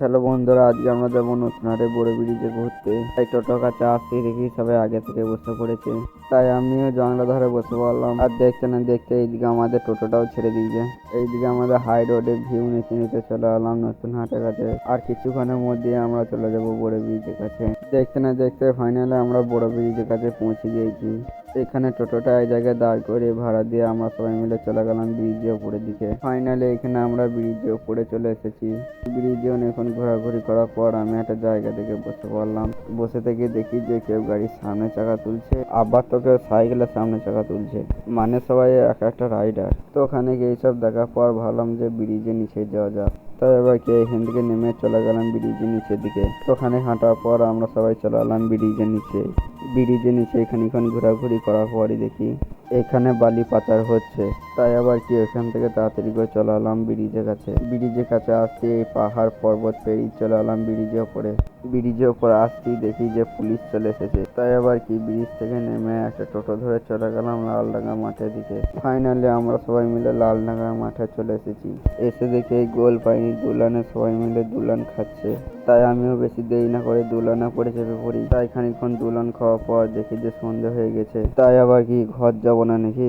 Hello বন্ধুরা, আজকে আমরা যাবো নতুন হাটে বড় ব্রিজে ঘুরতে। তাই টোটো কাছে আসতেই দেখি সবাই আগে থেকে বসে পড়েছে। তাই আমিও জানলা ধরে বসে পড়লাম। আর দেখতে না দেখতে এইদিকে আমাদের টোটোটাও ছেড়ে দিয়েছে। এইদিকে আমাদের হাই রোডে ভিউ নিতে নিতে চলে এলাম নতুন হাটের কাছে। আর কিছুক্ষণের মধ্যে আমরা চলে যাব বড় ব্রিজের কাছে। দেখতে না দেখতে ফাইনালি আমরা বড় ব্রিজের কাছে পৌঁছে গিয়েছি। এখানে টোটোটা এক জায়গায় দাঁড় করে ভাড়া দিয়ে আমরা সবাই মিলে চলে গেলাম ব্রিজের উপরের দিকে। ফাইনালি এখানে আমরা ব্রিজের উপরে চলে এসেছি। ব্রিজে অনেকক্ষণ ঘোরাঘুরি করার পর আমি একটা জায়গা থেকে বসে পড়লাম। বসে থেকে দেখি যে কেউ গাড়ির সামনে চাকা তুলছে, আবার তো কেউ সাইকেলের সামনে চাকা তুলছে। মানে সবাই এক একটা রাইডার। তো ওখানে গিয়ে এইসব দেখার পর ভাবলাম যে ব্রিজের নিচে যাওয়া যাক। তাই এবার এখান থেকে নেমে চলে গেলাম ব্রিজের নিচের দিকে। ওখানে হাঁটার পর আমরা সবাই চলে এলাম ব্রিজের নিচে। ব্রিজের নিচে খানিকক্ষণ ঘোরাঘুরি করার পরই দেখি এখানে বালি পাচার হচ্ছে। তাই আবার এখান থেকে তাড়াতাড়ি করে চলে এলাম ব্রিজের কাছে। ব্রিজের কাছে আসতে এই পাহাড় পর্বত পেরিয়ে চলে এলাম ব্রিজের ওপরে। ব্রিজের ওপরে আসতেই দেখি যে পুলিশ চলে এসেছে। তাই আবার ব্রিজ থেকে নেমে একটা টোটো ধরে চলে গেলাম লালডাঙ্গা মাঠের দিকে। ফাইনালি আমরা সবাই মিলে লালডাঙ্গা মাঠে চলে এসেছি। এসে দেখে গোল পাইনি দুলানে সবাই মিলে দুলান খাচ্ছে। তাই আমিও বেশি দেরি না করে দুলানে পড়ে চেপে পড়ি। তাই খানিকক্ষণ দুলান খাওয়ার পর দেখি যে সন্ধে হয়ে গেছে। তাই আবার ঘর যাবো না নাকি।